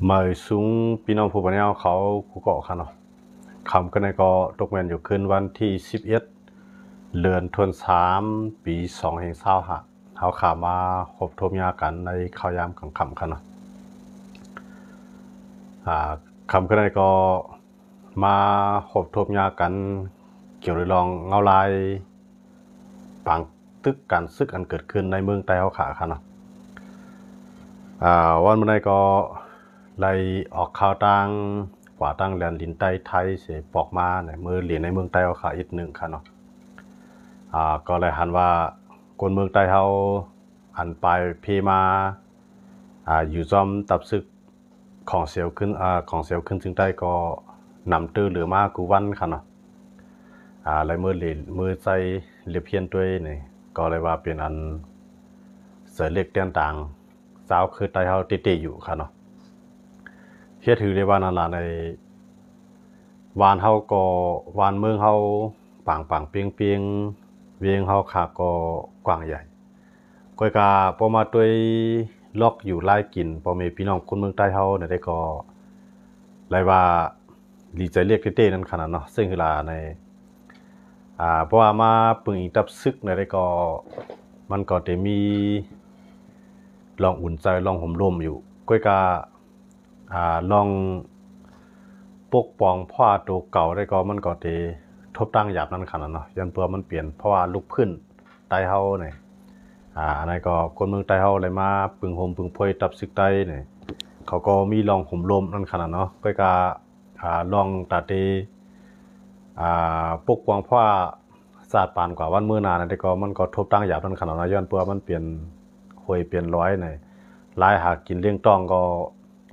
มาสูงพี่น้องผู้บริหารเขาผู้เกาะค่ะเนาะคำกันในก็ตกแมนอยู่คืนวันที่11เดือนธันวาคมปี2025เขาขามาคบทบยากันในข้าวยามคำค่ะเนาะคำกันในก็มาคบทบยากันเกี่ยวกับลองเงาลายปังตึกการซึกอันเกิดขึ้นในเมืองใต้เขาขาค่ะเนาะวันเมื่อไรก็ไล่ออกข่าวต่างกว่าตั้งแลนดินใต้ไทยเสียปอกมาในมือเหรียญในเมืองใต้เขาขาอีกหนึ่งค่ะเนาะก็เลยหันว่าคนเมืองใต้เขาหันไปเพมาอยู่จอมตับซึกของเสียวขึ้นซึ่งใต้ก็นำตื้อหรือมากูวันค่ะเนาะเลยมือใจเรียบเพียนด้วยนี่ก็เลยว่าเป็นอันเสือเล็กเตียนต่างสาวคือใต้เขาติอยู่ค่ะเนาะเชื่อถือได้ว่านั่นล่ะในวานเขาก็วานเมืองเขาปังเปียงเวียงเขาขาก็กว้างใหญ่ก้อยกาพอมาด้วยล็อกอยู่ไล่กินพอมีพี่น้องคนเมืองใต้เขาเนี่ยได้ก็ไล่ว่าดีใจเรียกเต้นั่นขนาดเนาะซึ่งคือลาในเพราะว่ามาปึงอีกตับซึกเนี่ยได้ก็มันก็จะมีลองอุ่นใจลองห่มลมอยู่ก้อยกาลองปกป้องพ่อตัวเก่าได้ก็มันก็จะทบตั้งหยาบนั่นขนาดเนาะยันเพื่อมันเปลี่ยนเพราะว่าลุกขึ้นใต้เฮาเนี่ยอันนั้นก็คนเมืองใต้เฮาเลยมาปึงโฮมปึงพวยตับซึกใต้เนี่ยเขาก็มีลองห่มลมนั่นขนาดเนาะก็ลองตัดเตปกป้องพ่อศาสตร์ปานกว่าวันเมื่อนานแต่ก็มันก็ทบตั้งหยาบนั่นขนาดเนาะย้อนเพื่อมันเปลี่ยนหวยเปลี่ยนร้อยเนี่ยลายหากินเลี้ยงต้องก็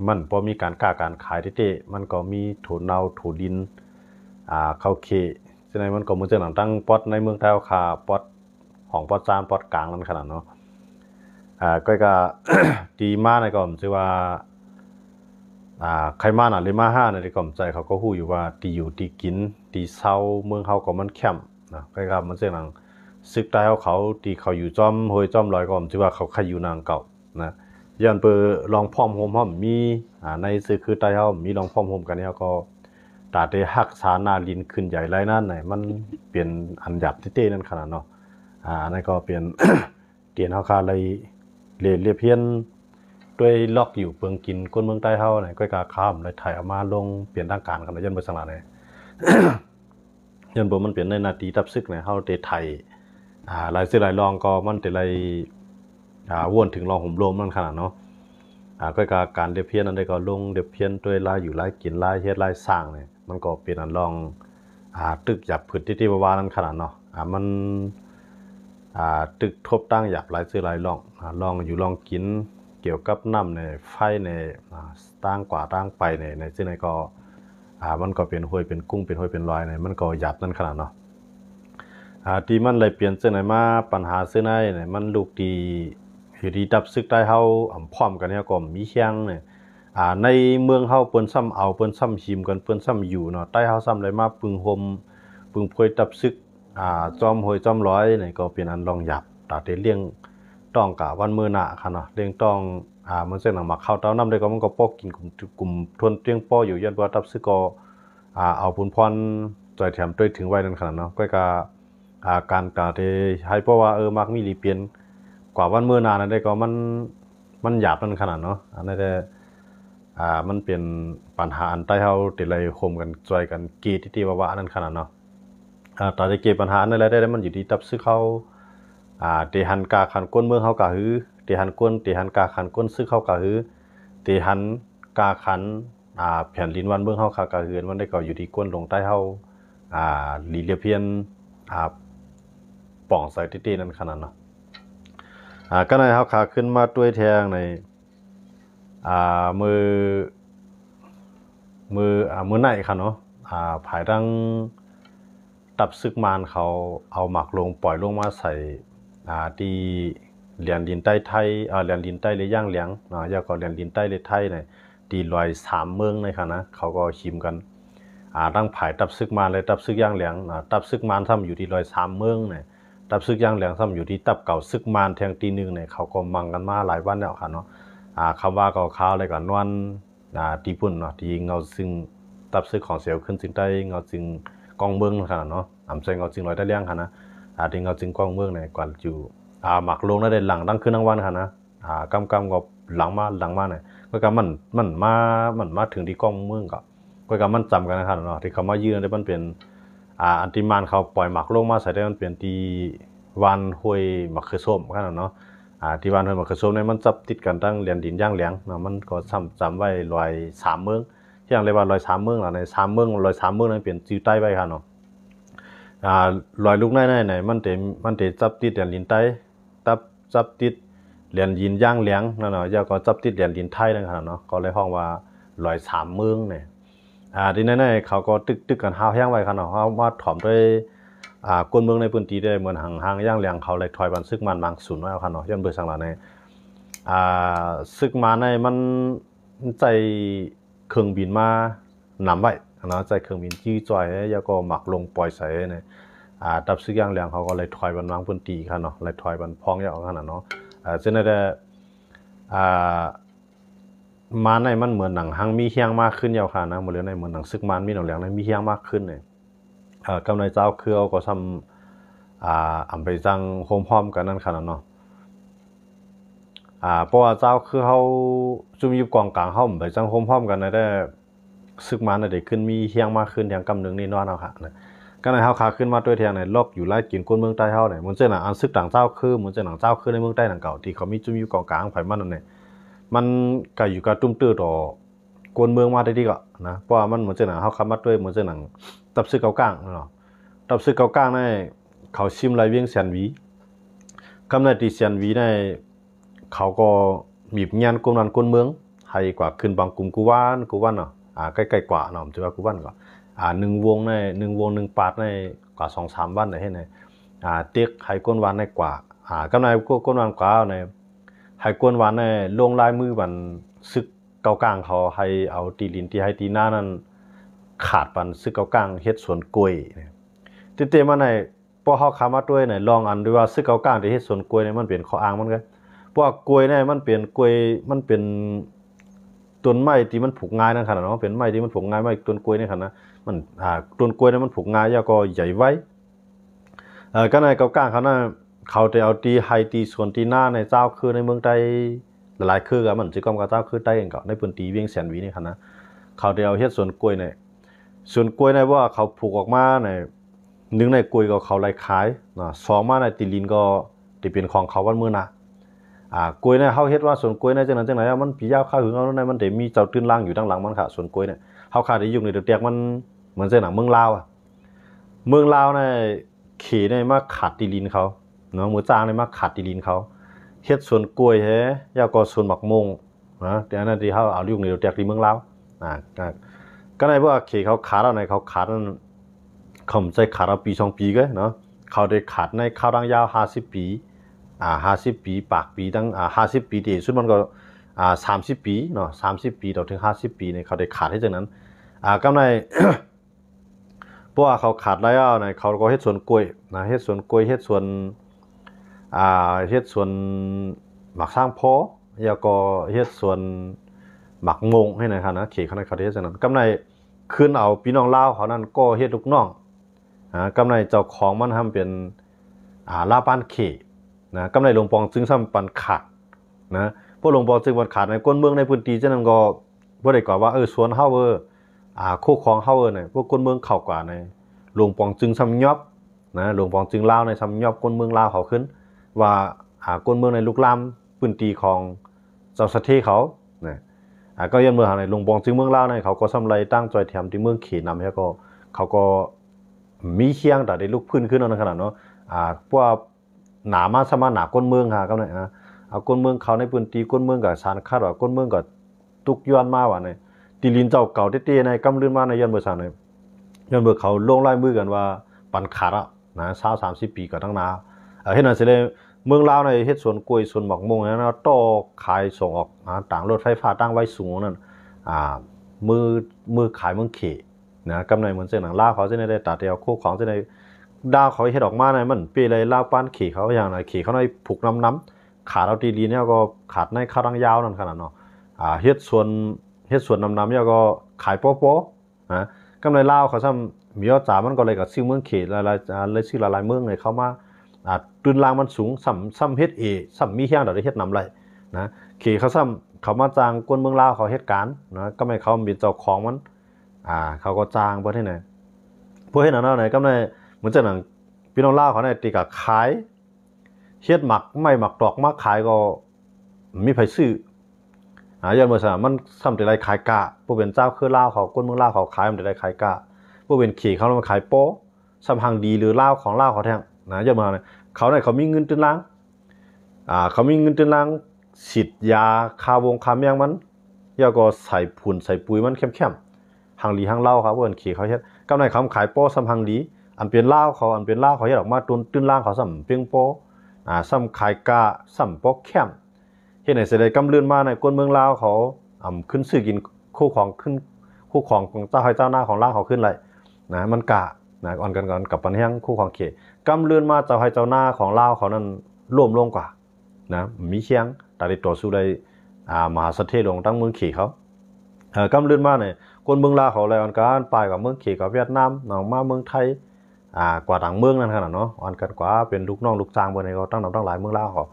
มันพอมีการค้าการขายเต้มันก็มีถูเนาถูดินเข้าเคฉะนั้นมันก็เหมือนจะหนังตั้งป๊อตในเมืองไทยค่ะป๊อตของป๊อตจานป๊อตกลางนั่นขนาดเนาะก็ดีมากในก็ผมชื่อว่าใครมาน่ะเลยมาห้าในก็ผมใจเขาก็ฮู้อยู่ว่าตีอยู่ตีกินตีเศร้าเมืองเขาก็มันแคมป์นะก็มันเสียงหนังซึกใต้เขาตีเขาอยู่จอมห้วยจอมลอยก็ผมชื่อว่าเขาใครอยู่นางเก่านะย้อนเปลองพร้อมโฮมมีในซื้อคือใต้เขามีลองพร้อมโฮมกันเนี่ยก็ตาได้หักษานาลินขึ้นใหญ่ไรนั่นไหนมันเปลี่ยนอันหยับเต้นั่นขนาดเนาะนั่นก็เปลี่ยน เตียนเฮาคาเลยเรียเพียนด้วยล็อกอยู่เปิงกินคนเมืองใต้เฮาไหนก็กาข้ามเลยถ่ายออกมาลงเปลี่ยนทางการกันยันเบอร์สังหลาเนี่ย ยันเบอร์มันเปลี่ยนในนาทีตับซึกเนี่ยเฮาเตไทยหลายซื้อหลายลองก็มันแต่ไรวนถึงลองห่มลมนั่นขนาดเนาะก็การเรียบเพี้ยนนั่นได้ก็ลงเรียบเพี้ยนด้วยลายอยู่ลายกินลายเฮ็ดลายสร้างเนี่ยมันก็เป็นอันลองตึกหยับผืนที่ว่านั่นขนาดเนาะมันตึกทบตั้งหยับหลายซื้อหลายลองอยู่ลองกินเกี่ยวกับน้ำในไฟในตั้งกว่าตั้งไปในซึ่งในก็มันก็เป็นห้วยเป็นกุ้งเป็นห้วยเป็นลอยในมันก็หยับนั่นขนาดเนาะที่มันเลยเปลี่ยนซึ่งในมาปัญหาซึ่งในเนี่ยมันลูกดีอยู่ดีดับซึกได้เฮาพร้อมกันเนี่ยก็มีเชียงเนี่ยในเมืองเฮาเปิ้นซ้ำเอาเปิ้นซ้ำหิมกันเปิ้นซ้ำอยู่เนาะใต้เฮาซ้ำเลยมาปึงโฮมปึงพวยดับซึกจอมห้วยจอมร้อยนี่ก็เป็นอันลองหยับตาเตเลี้ยงต้องกะวันมื้อหน้าค่ะเนาะเลี้ยงต้องมันเส้นหนังหมักข้าวเต้านำได้ก็มันก็ปอกกินกลุ่มทวนเตียงป้ออยู่ยันว่าดับซึกก็เอาปุนพรใจแถมด้วยถึงไว้นั่นขนาดเนาะก็การตาเตให้เพราะว่ามักมีรีเปลี่ยนกว่าวันมื้อหน้านั่นได้ก็มันหยาบนั่นขนาดเนาะอันนั้นแต่มันเป็นปัญหาอันใต้เฮาติเลยคมกันจอยกันกีที่ว่านั่นขนาดเนาะตอนที่เก็บปัญหานั่นแหละได้มันอยู่ที่ตับซึกเขาเตหันกาขันก้นเมืองเขากะหือเตหันก้นเตหันกาขันก้นซึกเขากะหือเตหันกาขันแผ่นดินวันเมืองเขากะหือมันได้ก็อยู่ที่ก้นลงใต้เฮาลีเลียเพียนป่องใส่ตี้นั่นขนาดเนาะก็ในเฮาขาขึ้นมาด้วยแทงในมือไหนค่ะเนาะภายดังตับซึกมานเขาเอาหมักลงปล่อยลงมาใส่ที่เหรียญดินใต้ไทยเหรียญดินใต้เลยย่างเหลียงยาก็เหรียญดินใต้เลยไทยเนี่ยตีลอย3เมืองเลยค่ะนะเขาก็ชิมกันตั้งผายตับซึกมานเลยตับซึกย่างเหลียงตับซึกมานซ้ำอยู่ที่ลอย3เมืองเนี่ยตับซึกย่างเหลียงซ้ำอยู่ที่ตับเก่าซึกมานแทงตี1เนี่ยเขาก็มังกันมาหลายวันแล้วค่ะเนาะคำว่าก็ข่าวอะไรก่อนนวล ที่ปุ่นเนาะที่เงาซึ่งตับซึกของเสียวขึ้นจึงได้เงาจึงกองเมืองขนาดเนาะใส่เงาจึงลอยได้เลี้ยงค่ะนะที่เงาจึงกองเมืองในกว่าอยู่หมักลงได้หลังดังขึ้นทั้งวันค่ะนะกำก็หลังมาเนี่ยก็กำมันมาถึงที่กองเมืองก็กำมันจำกันนะครับเนาะที่เขามายืนได้มันเป็นอันติมานเขาปล่อยหมักลงมาใส่ได้มันเป็นตีวันห้วยหมักคือส้มขนาดเนาะที่วันห้วยหมักคือส้มเนี่ยมันจับติดกันตั้งเหรียญดินย่างเหลียงเนาะมันก็จำไว้ลอย3เมืองอย่างเรียกว่าลอย3เมืองล่ะใน3เมืองลอย3เมืองนั้นเป็นจื้อใต้ไว้ค่ะเนาะลอยลูกไหนมันเตจับติดเหรียญดินใต้จับติดเหรียญดินย่างเหลียงนั่นเนาะแล้วก็จับติดเหรียญดินไทยนั่นค่ะเนาะก็เลยห้องว่าลอย3เมืองเนี่ยที่นั่นเขาก็ตึกกันห้าวแห้งไว้ค่ะเนาะเขามาถ่อมด้วยกวนเมืองในพื้นที่ได้เหมือนห่างย่างเหลียงเขาเลยถอยบันซึกมันบางศูนย์ไว้ค่ะเนาะย้อนเบอร์สังหลังในซึกมาในมันใจเครื่องบินมานำไว้เนาะใจเครื่องบินจี้จ่อยแล้วก็หมักลงปล่อยใส่เนี่ยดับซึกย่างเหลียงเขาก็เลยถอยบันบางพื้นที่ค่ะเนาะเลยถอยบันพองยาวขนาดเนาะเช่นนั้นมาในมันเหมือนหนังหังมีเฮียงมากขึ้นยาวค่ะนะหมดเลยในเหมือนหนังซึกมันมีหนังเหลียงในมีเฮียงมากขึ้นเนี่ยกำไรเจ้าคือเอาก็ทำไปจังโฮมพร้อมกันนั่นขนาดเนาะเพราะว่าเจ้าคือเขาจุ่มยุบกองกลางเขาไปจังโฮมพร้อมกันได้ซึกมันได้ขึ้นมีเฮียงมากขึ้นทางกำนึงนี่นอนเอาค่ะนะก็ในเขาขาขึ้นมาด้วยทางในลอกอยู่ไล่กินก้นเมืองใต้เขาเนี่ยมันเจ้าหนังอันซึกต่างเจ้าคือมันเจ้าหนังเจ้าคือในเมืองใต้หนังเก่าที่เขามีจุ่มยุบกองกลางไผ่มันนั่นเนี่ยมันก็อยู่กับตุ้มตื้อต่อกวนเมืองมาได้ดีก็นะเพราะว่ามันเหมือนเจ้าหนังเขาคำมาด้วยเหมือนเจ้าหนังตับซึกเก่ากลางเนาะตับซึกเก่ากลางเนี่ยเขาชิมไรเวียงเซียนวีคำในตีเซียนวีเนี่ยเขาก็มีงานกวนวันกวนเมืองให้กว่าขึ้นบางกลุ่มกูว่านเนาะใกล้ๆกว่าเนาะถือว่ากูว่านก็1 วงใน1 วง 1 ปาร์ตในกว่า 2-3 วันได้ให้ในเต็กให้กวนวันในกว่ากำในกวนวันกว่าในให้กวนวันในลงลายมือบันซึกเก่ากลางเขาให้เอาตีลินที่ให้ตีหน้านั้นขาดบันซึกเก่ากลางเฮ็ดสวนกล้วยเต็มๆมาในพอเฮาคามาด้วยในลองอันด้วยว่าซึกเก่ากลางที่เฮ็ดสวนกล้วยเนี่ยมันเป็นข้ออ้างมันก็เพราะว่ากล้วยเนี่ยมันเป็นกล้วยมันเป็นต้นไม้ที่มันผูกง่ายนั่นขนาดเนาะเป็นไม้ที่มันผูกง่ายไม้ต้นกล้วยนี่ขนาดมันต้นกล้วยเนี่ยมันผูกง่ายแล้วก็ใหญ่ไว้ก็ในเก่ากลางเขาน่ะเขาจะเอาตีไฮตีส่วนตีหน้าในเจ้าคือในเมืองใต้หลายคือกับมันสิกรมกับเจ้าคือใต้เองก็ในพื้นที่เวียงแสนวีนี่ค่ะนะเขาจะเอาเฮ็ดสวนกล้วยเนี่ยสวนกล้วยในว่าเขาผูกออกมาใน1ในกล้วยก็เขาไล่ขายนะ2มาในตีลินก็ที่เป็นของเขาวันมื้อน่ะกล้วยเนี่ยเฮาเฮ็ดว่าสวนกล้วยเนี่ยจังไหนมันปียาวข้าวหึงเอาในมันได้มีเจ้าตื้นล่างอยู่ด้านหลังมันค่ะสวนกล้วยเนี่ยเฮาขาดได้ยุคในเตียกมันเหมือนเส้นหนังเมืองลาวเมืองลาวในเขในมาขาดตีลินเขาเนาะมือจ้างในมาขาดตีลินเขาเฮ็ดสวนกล้วยแฮยาวก็สวนหมักมงนะแต่อันนั้นที่เฮาเอายุคในเตียกที่เมืองลาวก็ในว่าเขเขาขาดเอาในเขาขาดนั้นเขาใจขาดเอาปี2ปีก็เนาะเขาได้ขาดในข้าวดังยาว50 ปี50 ปีปากปีตั้ง50 ปีที่สุดมันก็30 ปีเนาะ30 ปีต่อถึง50 ปีเนี่ยเขาได้ขาดให้จังนั้นกำไร เพราะว่าเขาขาดแล้วเนี่ยเขาก็เฮ็ดสวนกล้วยนะเฮ็ดสวนกล้วยเฮ็ดสวนหมักสร้างพอแล้วก็เฮ็ดสวนหมักงงให้นะครับนะเขตเขาในเขาเฮ็ดจังนั้นกำไรขึ้นเอาพี่น้องลาวเขานั่นก็เฮ็ดลูกน้องกำไรเจ้าของมันทำเป็นลาปานเขนะกำไรหลวงปองจึงซ้ำปันขาดนะพวกหลวงปองจึงปันขาดในก้นเมืองในพื้นที่จังนั้นก็บ่ได้กว่าสวนเฮาคู่ของเฮาเนี่ยพวกก้นเมืองเข้ากว่าในหลวงปองจึงซ้ำยอบนะหลวงปองจึงลาวในซ้ำยอบก้นเมืองลาวเขาขึ้นว่าก้นเมืองในลุกลามพื้นที่ของเจ้าสถีเขานะก็ยันเมืองในหลวงปองจึงเมืองลาวในเขาก็ซ้ำไรตั้งจอยแถมที่เมืองเขนำแล้วก็เขาก็มีเคียงแต่ได้ลุกพื้นขึ้นนั่นขนาดเนาะพวกหนามาสมาหนาก้นเมืองค่ะก็เนี่ยนะเอาก้นเมืองเขาในพื้นที่ก้นเมืองกับสารคาดว่าก้นเมืองกับตุกย้อนมาว่าเนี่ยตีลินเจ้าเก่าเตี้ยในกำลื่นมาในยันเบอร์สามเนี่ยยันเบอร์เขาลงลายมือกันว่าปันขาดอ่ะนะ30 ปีก็ตั้งนาเห็นนั่นสิเลยเมืองลาวในเฮ็ดสวนกล้วยสวนหมอกมงนะต่อขายส่งออกต่างรถไฟฟ้าตั้งไว้สูงนั่นมือขายเมืองเขนะกำไรเหมือนเส้นหนังลาวเขาจะได้ตัดเดียวคู่ของจะได้ดาวเขาเฮ็ดออกมาในมันเปเลยลาวปานขี่เขาอย่างไรขี่เขาในผูกน้ำขาดเอาตีลีเนี่ยก็ขาดในข้าวดังยาวนั่นขนาดเนาะเฮ็ดส่วน เฮ็ดสวนนำๆยาก็ขายโป๊ะๆนะกำไรลาวเขาซ้ำมียอดจ่ามันก็เลยกับซิ่งเมืองเขตหลายๆเลยซิ่งหลายๆเมืองเลยเข้ามาตื่นลางมันสูงซ้ำเฮ็ดซ้ำมีเฮียงดอกได้เฮ็ดนำไรนะเขตเขาซ้ำเขามาจ้างคนเมืองลาวเขาเฮ็ดการนะก็ไม่เขาเป็นเจ้าของมันเขาก็จ้างบ่ที่ไหนพวกเฮ็ดนั่นไหนก็ได้เหมือนจังนั้นพี่น้องลาวเขาเนี่ยติก็ขายเฮ็ดหมักไม่หมักดอกมาขายก็มีไผซื้อย้อนเมื่อซะมันซ้ำแต่ได้ขายกะผู้เป็นเจ้าคือลาวเขาคนเมืองลาวเขาขายมันได้ขายกะผู้เป็นขี่เขามาขายโป๊ซ้ำหังดีหรือลาวของลาวเขาแท้นะย้อนมาเขาเนี่ยเขามีเงินตื้นล้างเขามีเงินตื้นล้างฉีดยาคาวงคามยังมันแล้วก็ใส่ผุนใส่ปุ๋ยมันเข้มๆหังดีหังลาวครับผู้เป็นขี่เขาเฮ็ดกำไรเขาขายโป๊ซ้ำหังดีอันเป็นลาวเขาเฮ็ดออกมาตื้นล้างเขาซ้ำเปียงโป๊ซ้ำขายกะซ้ำโป๊เข้มเฮ็ดให้เสิได้กำเลื่อนมาในคนเมืองลาวเขาขึ้นซื้อกินคู่ของของเจ้าให้เจ้าหน้าของลาวเขาขึ้นเลยนะมันกะนะอ่อนกันกับปันแห้งคู่ของเขกำเลื่อนมาเจ้าให้เจ้าหน้าของลาวเขานั้นร่วมลงกว่านะมีเคียงตาได้ต่อสู้ได้มหาเสถียรลงตั้งเมืองเขเขากำเลื่อนมาเนี่ยคนเมืองลาวเขาเลยอ่อนกันไปกับเมืองเขกับเวียดนามหนองมาเมืองไทยกว่าต่างเมืองนั่นขนาดเนาะอ่อนกันกว่าเป็นลูกน้องลูกจ้างเบอร์ในเขาตั้งหลายเมืองลาวเขา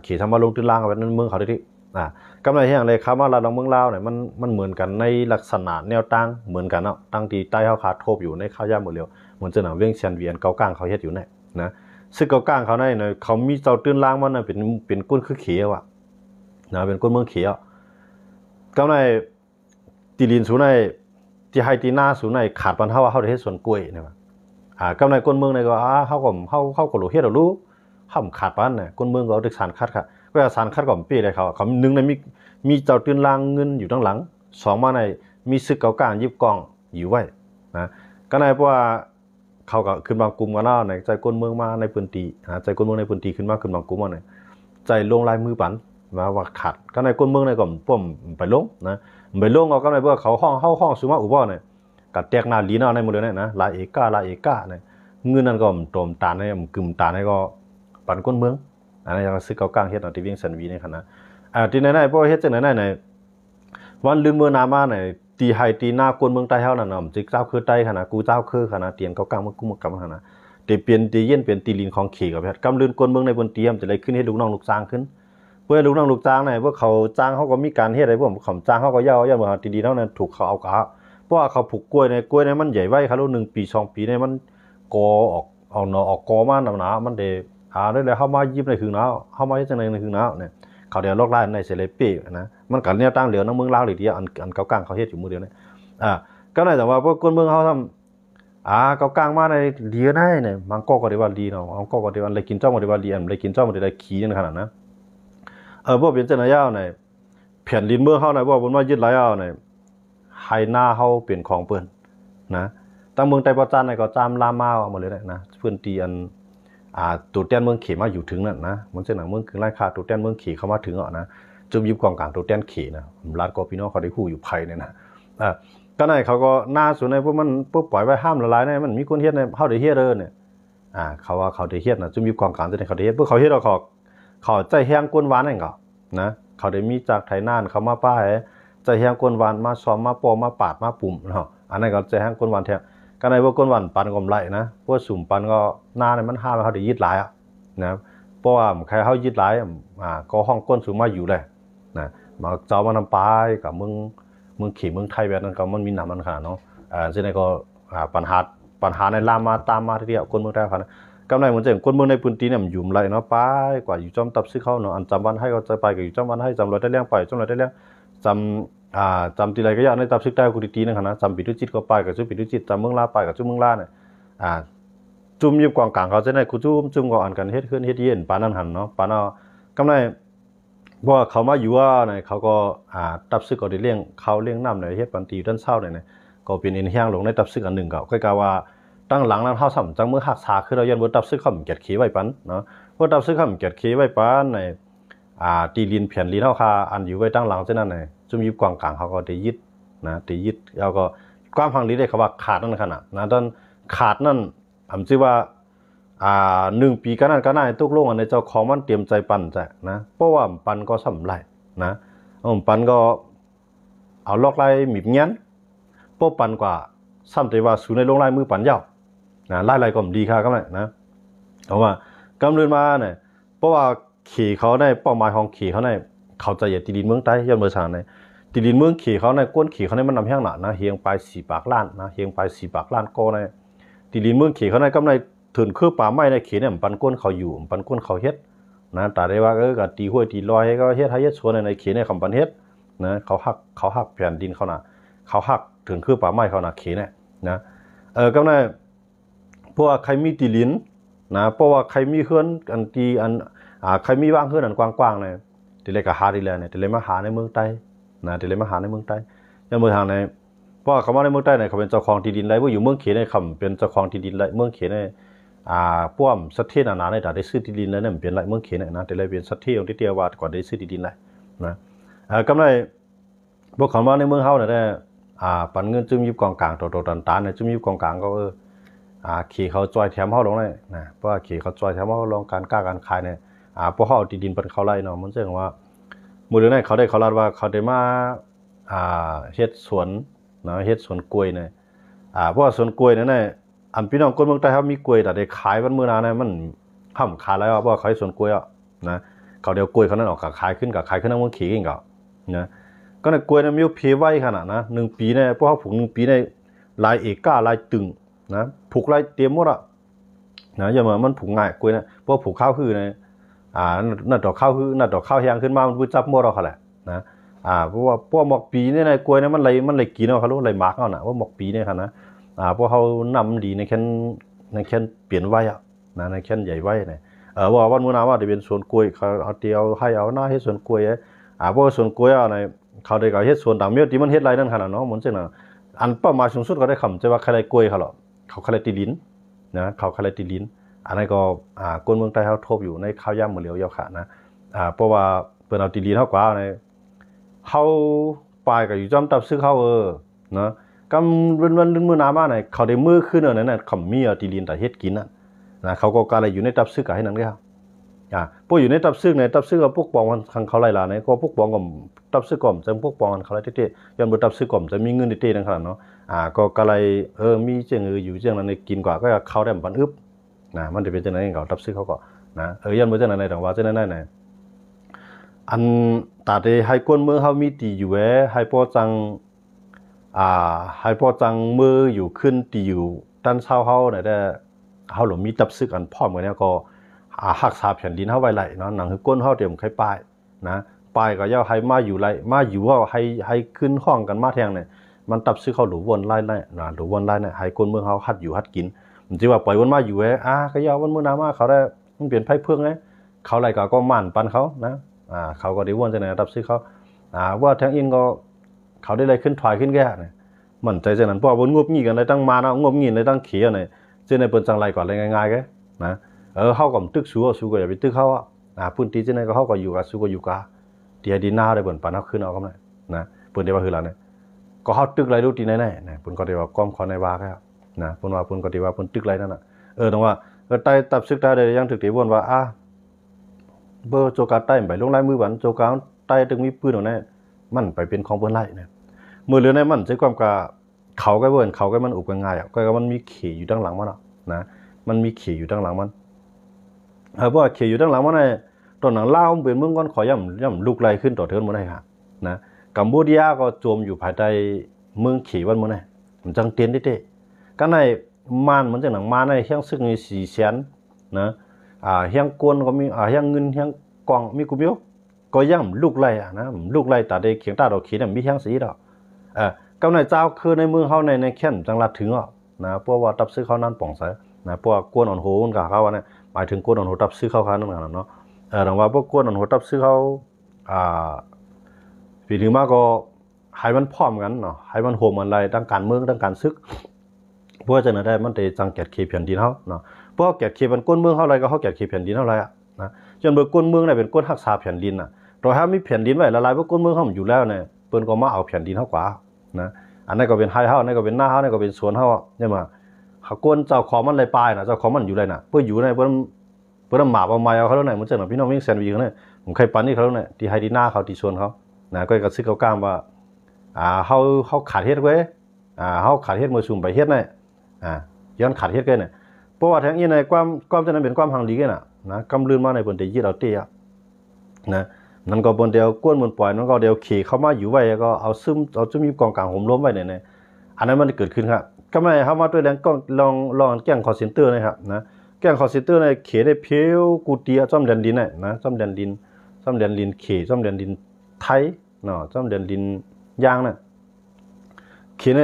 ขี่ทำมาลงตื้นล่างกับเมืองเขาได้ที่กำไรอย่างไรครับว่าเราเมืองลาวเนี่ยมันเหมือนกันในลักษณะแนวตั้งเหมือนกันเนาะตั้งที่ใต้เขาขาดโทบอยู่ในข้าวย่าหมดเลยเหมือนจะหนังเวียงเชียนเวียนเกากลางเขาเฮ็ดอยู่เนี่ยนะซึ่งเกากลางเขาเนี่ยเขามีเจ้าตื้นล่างมันเป็นก้นคือเขียวนะเป็นก้นเมืองเขียวกำไรตีลินสูในที่ไฮตีหน้าสูในขาดปันเท่าว่าเขาได้เฮ็ดสวนกล้วยเนี่ยกำไรก้นเมืองเนี่ยก็เขาก็รู้เฮ็ดหรอรู้ห้ามขาดปันเนี่ยก้นเมืองก็ดึกสารคัดค่ะก็สารคัดก่อนปีเลยเขาหนึ่งในมีเจ้าตื้นล่างเงินอยู่ด้านหลังสองมาในมีซึกเก่ากลางยิบกองอยู่ไว้นะก็ในเพราะว่าเขาก็ขึ้นบางกลุ่มกันเนาะในใจก้นเมืองมาในพื้นที่ใจก้นเมืองในพื้นที่ขึ้นมาขึ้นบางกลุ่มมาเนี่ยใจลงลายมือปันมาว่าขาดก็ในก้นเมืองในก็ป้อมไปลงนะไปลงเอาก็ในเพราะเขาห้องสูงมาอุบลเนี่ยกัดแตกนาลีเนาะในมือเลยนะลายเอกาเนี่ยเงินนั่นก็ตมตาในกึ่มตาในก็ปันก้นเมืองอันนี้ยังซึกเก่ากลางเฮ็ดที่เวียงสันวีในขณะที่ไหนๆเพราะเฮ็ดจังไหนวันลืมเมื่อนามาไหนตีไฮตีหน้ากวนเมืองใต้เฮานั่นน่ะจิกเจ้าคือใต้ขนาดกูเจ้าคือขนาดเตียนเก่ากลางเมืองกูมกำขนาดแต่เปลี่ยนตีเย็นเปลี่ยนตีลินของขี่กับแพทย์กำลืนกวนเมืองในบนเตรียมจะได้ขึ้นให้ลูกน้องลูกจ้างขึ้นเพื่อลูกน้องลูกจ้างพวกเขาจ้างเขาก็มีการเฮ็ดอะไรพวกเขาจ้างเขาก็ย่อเหมือนดีๆเท่านั้นถูกเขาเอากะเพราะว่าเขาผูกกล้วยในมันใหญ่ไว้ครับลูก1 ปี 2 ปีมันกอออกหน่อออกกอมาหนามันได้ได้แล้วเฮามายิบในคืนเนาะเฮามาเฮ็ดจังได๋ในคืนเนาะเนี่ยเขาเดี๋ยวลอกลายในเสเลเป้นะมันก็แนวตั้งเหลือในเมืองลาวหรือที่อันเก่ากลางเขาเฮ็ดอยู่มื้อเดียวนี่ก็ได้แต่ว่าพวกคนเมืองเฮาทำเก่ากลางมาในดีได้เนี่ยบางก็ได้ว่าดีเนาะบางก็ได้ว่าเลยกินจ้อมได้ว่าดีเลยกินจ้อมได้ขี้จังขนาดนะบ่เป็นจังได๋ยาวเนี่ยแผ่นดินเมืองเฮาน่ะบ่เพิ่นว่ายึดหลายเอาเนี่ยไห้หน้าเฮาเป็นของเพิ่นนะตั้งเมืองไต้ประจันเนี่ยก็จามลามาเอาหมดเลยนะพื้นที่อันตัวแต้นเมืองเขมาอยู่ถึงนั่นนะมันจะหนังเมืองคือไล่ค่าตัวแต้นเมืองเขเข้ามาถึงนะจุ่มยิบกองกลางตัวแต้นเขนะลาดก็พี่น้องเขาได้ฮู้อยู่ไผเนี่ยนะก็ไหนเขาก็หน้าสุดในพวกมันปุ๊บปล่อยไว้ห้ามละลายเนี่ยมันมีคนเฮ็ดในเฮาได้เฮ็ดเนี่ยเขาว่าเขาได้เฮ็ดนะจุ่มยิบกองกลางจะได้เขาได้เฮ็ดพวกเขาเฮ็ดเขาใจแห้งก้นหวานนั่นก็นะเขาได้มีจากไถนานเขามาป้าให้ใจแห้งก้นหวานมาซ้อมมาปอมาปาดมาปุ่มเนาะอันนั้นก็ใจแห้งก้นหวานแท้ก็ในพวกก้นหวานปันก็ไหลนะพวกสุ่มปันก็หน้าเนี่ยมันห้ามเขาได้ยึดหลายนะเพราะว่าใครเขายึดหลายก็ห้องก้นสูงมาอยู่เลยนะมาเจ้ามานำปลายกับเมืองขี่เมืองไทยแบบนั้นก็มันมีหนำมันขนาดเนาะซึ่งในก็ปัญหาในลามมาตามมาทีเดียวคนเมืองไทยขนาดกำไรเหมือนจะคนเมืองในพื้นที่เนี่ยมันอยู่ไรเนาะป้ายกว่าอยู่จอมตับซื้อเขาเนาะอันจำวันให้ก็จะไปกับอยู่จอมวันให้จำรอยได้เลี้ยงไปจำรอยได้เลี้ยงจำทีไรก็ยากในตับซึกได้กุฏิตีนึงนะจำปิดุจิตก็ไปกับจุปิดุจิตจำเมืองลาไปกับจุเมืองลาเนี่ยจุ่มยิบกองกลางเขาจะได้คุจุ่มก็อ่านกันเฮ็ดขึ้นเฮ็ดเย็นปานนั้นหันเนาะปานเอากำไรเพราะเขามาอยู่ว่าเนี่ยเขาก็ตับซึกก็ได้เลี้ยงเขาเลี้ยงน้ำในเฮ็ดปันตีด้านเศร้าเนี่ยก็เป็นอินเฮียงลงในตับซึกอันหนึ่งก็ใกล้ๆว่าตั้งหลังนั้นเฮาซ้ำจังมือหักษาคือเรายันบ่ตับซึกเขาเกียดขี้ไว้ปันเนาะบ่ตับซึกเขาเกียดขี้ไว้ปันในตีลินแผ่นลินเฮาคาอันอยู่ไว้ตั้งหลังเช่นนั้นจุ่มยิบกองกลางเขาก็ได้ยึดนะได้ยึดแล้วก็ความพังลีได้เขาว่าขาดนั่นขนาดนะตอนขาดนั่นผมชื่อว่า1 ปีก็นั่นตุกลงอันในเจ้าของมันเตรียมใจปั่นใจนะเพราะว่าปั่นก็สำไรนะปั่นก็ เอาลอกไล่หมิบเงี้ยโป๊ปันกว่าซ้ำแต่ว่าสู่ในลงไล่มือปันยาวนะไล่ก็ดีค่ะก็ได้นะเพราะว่ากำเนิดมาเนี่ยเพราะว่าขี่เขาในเป้าหมายของขี่เขาในเขาจะอย่าตีดินเมืองใต้ย้อนเมืองชาในตีดินเมืองขี่เขาในก้นขี่เขาในมันนำแห้งหนานะเฮียงไป4 ปากล้านนะเฮียงไป4 ปากล้านก็ในตีดินเมืองขี่เขาในกำในถึงคือป่าไม้ในขี่เนี่ยปันก้นเขาอยู่ปันก้นเขาเฮ็ดนะแต่ได้ว่าก็ตีห้วยตีลอยก็เฮ็ดให้เฮ็ดสวนในขี่ในคำปันเฮ็ดนะเขาหักแผ่นดินเขาน่ะเขาหักถึงคือป่าไม้เขาน่ะขี่เนี่ยนะกำในพวกใครมีตีลิ้นนะเพราะว่าใครมีเฮือนอันตีอันใครมีว่างเฮือนอันกว้างๆเนี่ยตีเลยก็หาดีแล้วเนี่ยตีเลยมาหาในเมืองใต้นะตีเลยมาหาในเมืองใต้ในเมืองทางในเพราะเขามาในเมืองใต้เนี่ยเขาเป็นเจ้าของที่ดินไรว่าอยู่เมืองเขในคำเป็นเจ้าของที่ดินไรเมืองเขในป้อมสัตย์เทียนนาในแต่ได้ซื้อที่ดินแล้วเนี่ยเป็นไรเมืองเขในนะตีเลยเป็นสัตย์เทียนที่เตียว่าก่อนได้ซื้อที่ดินไรนะกำไรพวกเขามาในเมืองเฮาเนี่ยปันเงินจุ่มยุบกองกลางตัวตันๆเนี่ยจุ่มยุบกองกลางก็ขี่เขาจอยแถมเฮาลงเลยนะเพราะว่าขี่เขาจอยแถมเฮาลงการกล้าการขายเนี่ยพวกเฮาที่ดินเป็นเขาไล่เนาะมันเรื่องว่ามื้อเดือนนั้นเขาได้เขาลาดว่าเขาได้มาเฮ็ดสวนเนาะเฮ็ดสวนกล้วยเนี่ยเพราะว่าสวนกล้วยเนี่ยอันพี่น้องคนเมืองใต้เฮามีกล้วยแต่ได้ขายวันมื้อหน้าเนี่ยมันค่ำขายแล้วเพราะว่าเขาสวนกล้วยอ่ะนะเขาเดี๋ยวกล้วยเขานั้นออกก็ขายขึ้นทั้งเมืองขี่กันก็นะก็ในกล้วยเนี่ยมีเพไว้ขนาดนะ1 ปีเนี่ยพวกเฮาปลูก1 ปีเนี่ยหลายเอกหลายตึงนะผูกไรเตรียมหมดอ่ะนะอย่ามามันผูกง่ายกล้วยนะเพราะผูกข้าวคือในนั่นดอกข้าวคือนั่นดอกข้าวแห้งขึ้นมามันจับหมดเอาเขาแหละนะเพราะว่าพวกหมอกปีเนี่ยในกล้วยเนี่ยมันเลยกินเอาเขารู้เลยหมักเอานะว่าหมอกปีเนี่ยค่ะนะพวกเขานำดีในแค่เปลี่ยนไว้อ่ะนะในแค่ใหญ่ไว้เนี่ยว่าวันมื้อหน้าว่าจะเป็นสวนกล้วยเขาเอาเตียวให้เอาหน้าให้สวนกล้วยพวกสวนกล้วยในเขาได้ก็เฮ็ดสวนต่างเมียที่มันเฮ็ดไรนั่นขนาดเนาะเหมือนเช่นอันเป้าหมายสูงสุดก็ได้คำจะว่าใครไรกล้วยเขาหรอเขาคาเลติลินนะเขาคาเลติลินอันนั้นก็คนเมืองใต้เขาทบอยู่ในข้าวย่ำมือเหลียวยาวขานะเพราะว่าเปิดเอาติลินเท่ากว่าในเขาปลายกับอยู่จอมตับซื้อเขานะกำวันมือน้ำมาเนี่ยเขาได้มือขึ้นนั่นน่ะเขามีเอาติลินแต่เฮ็ดกินนะเขาก็การอะไรอยู่ในตับซื้อกับให้นั่นก็พวกอยู่ในตับซื้อในตับซื้อกับพวกปองทางเขาไล่ลาเนี่ยก็พวกปองกับตับซื้อก่อมจะพวกปองเขาไล่เต้ๆย้อนบนตับซื้อก่อมจะมีเงินเต้ๆนั่นขนาดเนาะก็กะไรมีเจียงอยู่เจียงนั้นในกินกว่าก็เขาได้ปันอึบนะมันจะเป็นจังได๋เขาตับซื้อเขาก็นะย้อนบ่จังได๋ในต่างว่าจังได๋นั่นอันตาได้ให้คนเมืองเฮามีตีอยู่ให้พอจังมืออยู่ขึ้นตีอยู่ด้านเช้าเฮาเนี่ยได้เฮาหลมีตับซื้อกันพร้อมกันเนี่ยก็รักษาแผ่นดินเฮาไว้ไหลเนาะหนังคือก้นเฮาเตรียมไข่ป้ายนะป้ายก็ย่าให้มาอยู่ไหลมาอยู่ว่าให้ขึ้นห้องกันมาแทงเนี่ยมันตับซื้อเขาหลูวนไล่นะหลูวนไล่เนี่ยให้คนเมืองเขาหัดอยู่หัดกินมันสิว่าปล่อยวนมาอยู่ก็ย่าวันมื้อหน้ามาเขาได้มันเปลี่ยนไผเพิ่งเขาไล่ก็มั่นปันเขานะเขาก็ได้วนจังได๋ตับซื้อเขาว่าทางอิงก็เขาได้ไล่ขึ้นถอยขึ้นแก่เนี่ยมันใจจังนั้นเพราะว่าวนงบงี้กันได้ตั้งมาเนาะงบงี้ได้ตั้งเขียเนี่ยจังได๋เปิ้นจังไล่ก่อนเลยง่ายๆแกนะเฮาก็ตึกสู้ก็อย่าไปตึกเขาพื้นที่จังได๋ก็เฮาก็อยู่กับสู้ก็อยู่กะเตียดินหน้าได้เปิ้นปานเฮาขึ้นเอากำไดนะเปิ้นได้ว่าคือล่ะเนี่ยก็เฮาตึกไรรู้ตีแน่ๆนะเพิ่นก็ได้ว่าก้อมขอในว่าแล้วนะเพิ่นว่าเพิ่นก็ได้ว่าเพิ่นตึกไรนั่นน่ะต้องว่าใต้ตับซึกได้ยังถึกที่วนว่าเบอร์โจกาใต้ไปลงลายมือบันโจกาใต้ตึงมีปืนเอาแน่มันไปเป็นของเพิ่นไล่นะมื้อเหลือในมันใช้ความกะเขาก็เบิ่นเขาก็มันอุบกันง่ายก็มันมีขี่อยู่ด้านหลังมันนะมันมีขี่อยู่ด้านหลังมันเพราะว่าขี่อยู่ด้านหลังมันน่ะตอนหนังลาวเป็นเมืองก่อนขอย่ำลุกไล่ขึ้นต่อเทินบ่ได้ครับนะกัมพูชาก็โจมอยู่ภายใต้เมืองขี่วันมื้อนี้มันจังเตียนเต้ๆกันในมานมันจังหนังมาในเฮียงซึกมี4แสนนะเฮียงกวนก็มีเฮียงเงินเฮียงกองมีกูเมียวก็ย่ำลูกไล่นะลูกไล่ตาได้เขียงตาดอกขีน่ะมีเฮียงสีดอกกำในเจ้าคือในเมืองเฮาในแค่นจังหวัดถึงนะเพราะว่าตับซื้อเขานั้นป่องใส่นะเพราะว่ากวนอ่อนโหนกับเขาเนี่ยหมายถึงกวนอ่อนโหตับซื้อเขาคันนั่นน่ะเนาะดังว่าพวกกวนอ่อนโหตับซื้อเขาปีถึงมาก็ให้มันพร้อมกันเนาะให้มันโหมอะไรทั้งการเมืองทั้งการซึกเพราะว่าจังได๋ได้มันได้จังแกดเขตแผ่นดินเฮาเนาะเพราะแกดเขตมันก้นเมืองเฮาไรก็เฮาแกดเขตแผ่นดินเฮาไรนะจนเบิกก้นเมืองน่ะเป็นก้นรักษาแผ่นดินโดยถ้ามีแผ่นดินไว้ละลายพวกก้นเมืองเฮาอยู่แล้วเนี่ยเปิ้นก็มาเอาแผ่นดินเฮากว่านะอันนั้นก็เป็นไฮเฮาอันนั้นก็เป็นหน้าเฮาอันนั้นก็เป็นสวนเฮาใช่มั้ยเขาก้นเจ้าของมันเลยปลายน่ะเจ้าของมันอยู่เลยน่ะเพื่ออยู่ในเพิ่นหมาบ่มาเอาเขาแล้วไหนมันจังพี่น้องมีแซนด์วิชเขาเนี่ยผมเคยปันนี่เขาแล้วเนี่ยที่ไฮดีหน้าเขาที่สวนเขานะก็กระซึกเขากล้ามว่า เขาขาดเฮ็ดไว้เขาขาดเฮ็ดมือซุ่มไปเฮ็ดน่ะย้อนขาดเฮ็ดกันน่ะเพราะว่าทั้งนี้ในความจะนั้นเป็นความหังดีกันน่ะนะกำลืนมาในบนได้ยึดเอาเตี้ยนะนั่นก็บนเดียวก้นบนปล่อยนั่นก็เดียวขี่เข้ามาอยู่ไว้ก็เอาซึมมีกองกลางห่มล้มไว้เนี่ยอันนั้นมันเกิดขึ้นครับก็ไม่เข้ามาด้วยแรงก็ลองแก้งคอเซ็นเตอร์นะครับนะแก้งคอเซ็นเตอร์ในเขได้เพียวกูเตียซ่อมแดนดินนะซ่อมแดนดินเขซ่อมแดนดินไทยเนาะซ่อมแดนดินยางน่ะเขใน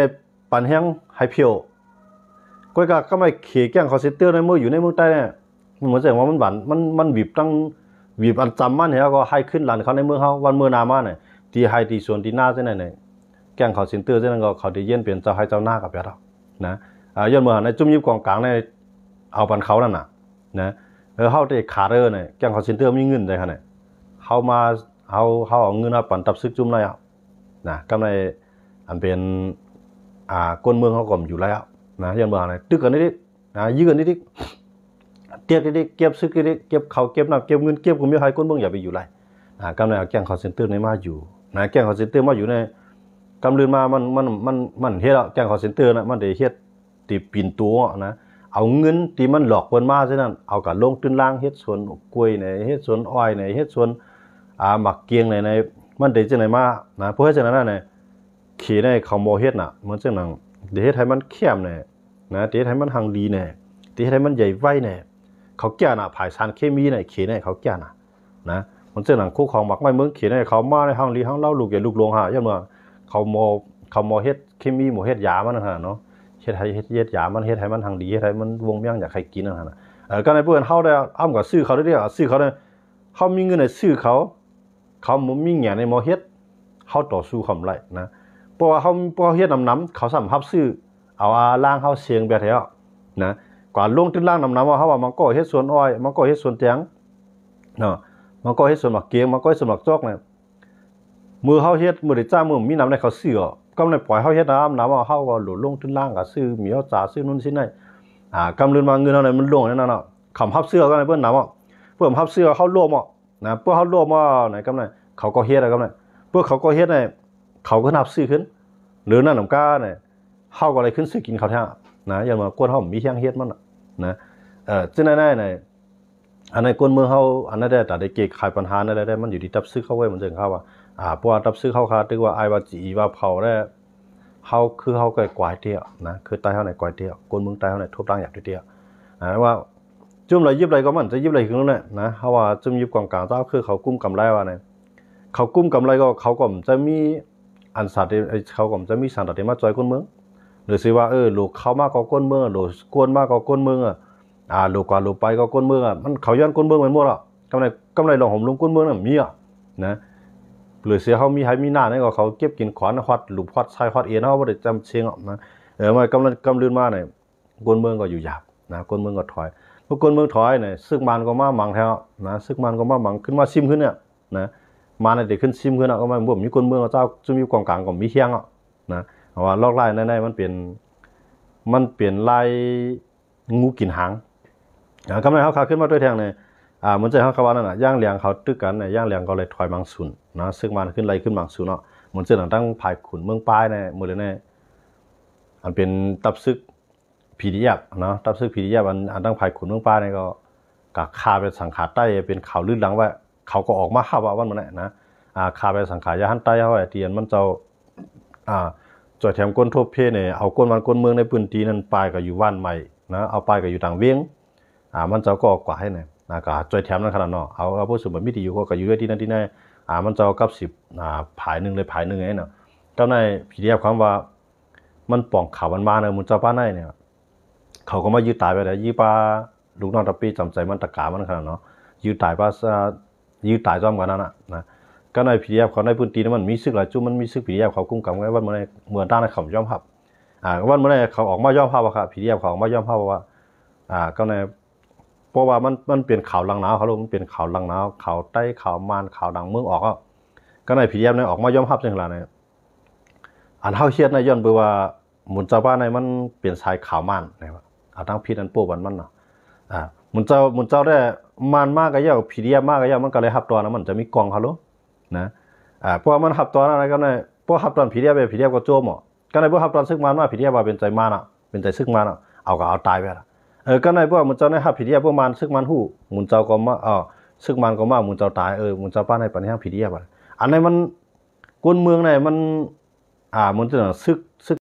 ปันแห้งให้เพียวก็ไม่เขแก้งคอเซ็นเตอร์ในมืออยู่ในมือใต้เนี่ยมันเหมือนแสดงว่ามันหวานมันบีบตั้งบีบอันจำมันเหรอก็ให้ขึ้นหลันเขาในมือเขาวันมือนามาเนี่ยตีให้ตีส่วนตีหน้าเส้นไหนแก้งเขาเซ็นเตอร์เส้นนั้นก็เขาได้เย็นเปลี่ยนเจ้าให้เจ้าหน้ากับแบบนะย้อนเมื่อในจุ่มยิบกองกลางในเอาปันเขานั่นน่ะนะเขาได้ขาเรอเนี่ยแก้งเขาเซ็นเตอร์มีเงินได้ขนาดเขามาเขาเอาเงินเอาปันตับซึกจุ่มเลยอ่ะนะก็ในอันเป็นก้นเมืองเขาก็อยู่แล้วนะย้อนเมื่อไหร่ตึกกันนิดยื้อกันนิดเตี้ยนิดเก็บซึกนิดเก็บเขาเก็บน้ำเก็บเงินเก็บกูไม่ให้ก้นเมืองอย่าไปอยู่ไรก็ในแก้งเขาเซ็นเตอร์ในมาอยู่นะแก้งเขาเซ็นเตอร์มาอยู่ในกำลืนมามันเฮ็ดแก้งคอเซ็นเตอร์นะมันได้เฮ็ดตีปีนตัวนะเอาเงินที่มันหลอกเพิ่นมาซะนั่นเอากับลงตื้นล่างเฮ็ดสวนกล้วยในเฮ็ดสวนอ้อยในเฮ็ดสวนหมักเกียงในมันได้จังได๋มานะเพราะฉะนั้นน่ะขี้ในเขาบ่เฮ็ดน่ะมันจังนั้นได้เฮ็ดให้มันเข้มแน่นะได้เฮ็ดให้มันหังดีแน่ได้เฮ็ดให้มันใหญ่ไวแน่เขาแก่น่ะผายสารเคมีในขี้ในเขาแก่น่ะนะมันจังนั้นคู่ของหมักไม้เมืองขี้ในเขามาในห้องลีห้องเล่าลูกใหญ่ลูกลงหาย่าเมื่อเขาโมเฮ็ดเคมีโมเฮ็ดยามันน่ะเนาะเฮ็ดให้ยามันเฮ็ดให้มันทางดีเฮ็ดให้มันวงเวียงอยากให้กินนั่นน่ะก็ในเพิ่นเฮาได้อ้ำก็ซื้อเขาได้ซื้อเขาได้เฮามีเงินให้ซื้อเขาบ่มีแหงในโมเฮ็ดเฮาต่อสู้คำไรนะเพราะว่าเฮาเฮ็ดน้ำเขาสามารถซื้อเอาล่างเฮาเสียงแบบแท้นะกว่าลงตื้นล่างน้ำว่าเฮาว่ามันก็เฮ็ดสวนอ้อยมันก็เฮ็ดสวนแตงเนาะมันก็เฮ็ดสวนหมักเกียงมันก็เฮ็ดสวนหมักจอกเนี่ยมือเฮาเฮ็ดมือได้จ้ามือมีน้ำในเขาซื้อกำในปล่อยเฮาเฮ็ดน้ำว่าเฮาก็หลุดลงตื้นล่างก็ซื้อมีเฮาจ่าซื้อนู่นซื้อนี่กำลืนมาเงินเฮาเนี่ยมันลงนั่นน่ะคำฮับเสื้อก็ในเพิ่นน้ำว่าเพิ่นฮับเสื้อเฮาร่วมนะเพิ่นเฮาร่วมว่าไหนกำในเขาก็เฮ็ดกำในเพิ่นเขาก็เฮ็ดเนี่ยเขาก็นับซื้อขึ้นหรือนั่นน้ำก้าเนี่ยเฮาก็เลยขึ้นซื้อกินเขาแท้นะอย่างว่ากวนเฮามีเฮียงเฮ็ดมันนะจังได๋ๆเนี่ยอันในกวนเมืองเฮาอันนั้นได้เก็บขายปัญหานั่นได้มันอยู่ที่ตับซื้อเข้าไว้มันจังเขาว่าเพราะว่าตับซื้อเข้าคาตึกว่าไอ้ว่าจีว่าเผาได้เฮาคือเฮาก็กวายเตี้ยนะคือใต้เฮาในกวายเตี้ยกวนเมืองใต้เฮาในทุบร่างอยากเตี้ยว่าจุ่มอะไรยิบอะไรก็มันจะยิบอะไรคือนั่นแหละนะเฮาว่าจุ่มยิบกองกลางเจ้าคือเขากุ้มกำไรว่าเนี่ยเขากุ้มกำไรก็เขาก็จะมีอันสัตว์เขาก็จะมีสันตัดมาจอยกวนเมืองหรือสิว่าลูกเข้ามาก็กวนเมืองลูกกวนมาก็กวนเมืองลูกกว่าลูกไปก็กวนเมืองมันเขาย้อนกวนเมืองเหมือนหมดกำไรหลงห่มลุงกวนเมืองน่ะมีนะหรือเสียเขามีให้มีหน้านี่ก็เขาเก็บกินขวานฮอดหลุมฮอดชายฮอดเอ็นเฮาบ่ได้จำเชียงนะมันกำลืนมาเนี่ยกวนเมืองก็อยู่หยาบนะกวนเมืองก็ถอยพอกวนเมืองถอยเนี่ยซึกมันก็มาหมังแท้นะซึกมันก็มาหมังขึ้นมาซิมขึ้นเนี่ยนะมาได้ขึ้นซิมขึ้นก็มาบ่มีกวนเมืองเจ้าจุมีกองกลางก็มีเฮียงนะว่าลอกไล่ในมันเป็นลายงูกินหางกำไรเขาขาขึ้นมาด้วยแทงเนี่ยมันจะเขาคำว่านั่นน่ะย่างเลียงเขาตึกกันเนี่ยย่างเลียงก็เลยถอยมังสุนนะซึ่งมันขึ้นไรขึ้นมังสุนเนาะมันจะตั้งภายขุนเมืองปลายเนี่ยหมดเลยเนี่ยอันเป็นตับซึกผีดิยับเนาะตับซึกผีดิยับอันตั้งภายขุนเมืองปลายเนี่ยก็กักคาเป็นสังขารใต้เป็นข่าวลื่นหลังว่าเขาก็ออกมาห้าวันมันเนี่ยนะคาเป็นสังขารยาหันใต้เขาไอ้เตียนมันเจ้าจ่อยแถมก้นทบเพเนี่ยเอาก้นมันก้นเมืองในพื้นที่นั้นปลายก็อยู่ว่านใหม่นะเอาปลายก็อยู่ต่างเวียงมันเจ้าก็กว่าให้เนี่ยก็จ่อยแถมนั่นขนาดเนาะเอาผู้สมบัติมิติอยู่ก็อยู่ที่นั่นที่นั่นมันเจ้ากับ10ผายหนึ่งเลยผายหนึ่งไงเนาะเจ้าในผีเรียบความว่ามันป่องข่าวมันมาเนี่ยมันเจ้าป้าในเนี่ยเขาก็มายืดตายไปแล้วยืดปลาลูกน้องตะปีจำใจมันตะกามันขนาดเนาะยืดตายปลายืดตายจ้อมกันนั่นนะก็ในผีเรียบเขาในพื้นที่นั้นมันมีซึกหลายจุ่มมันมีซึกผีเรียบเขากุ้งกำไว้วันเมื่อไรเมื่อด้านในเขาย่อมพับวันเมื่อไรเขาออกมาย่อมพับว่าครับผีเรียบเขาออกมาย่อมพับว่าก็ในเพราะว่ามันเป็นข่าวลังหนาวเขาลงมันเป็นข่าวลังหนาวข่าวใต้ข่าวมานข่าวดังเมืองออกก็ในผีเรียบเนี่ยออกมาย่อมพับจังหวะเนี่ยอันเฮาเชียดในย้อนเบื่อว่าหมุนเจ้าบ้านในมันเปลี่ยนสายข่าวมันนะครับทั้งพิษอันโป้บันมันเนาะหมุนเจ้าได้มันมากก็เยอะผีเรียบมากก็เยอะมันก็เลยหับตัวนะมันจะมีกองเขาลงนะเพราะมันหับตัวอะไรก็ในเพ วกฮับตอนผีเดียไปผีเดียก็โจมอ่ะก็ในพวกฮับตอนซึกมันว่าผีเดียว่าเป็นใจมันอ่ะเป็นใจซึกมันอ่ะเอาก็เอาตายไปละก็ในพวกมันเจ้าในฮับผีเดียพวกมันซึกมันหู้มุนเจ้าก็มาซึกมันก็มามุนเจ้าตายมุนเจ้าป้าในปัญหาผีเดียบ่อันนี้มันกวนเมืองไหนมันมันจะซึก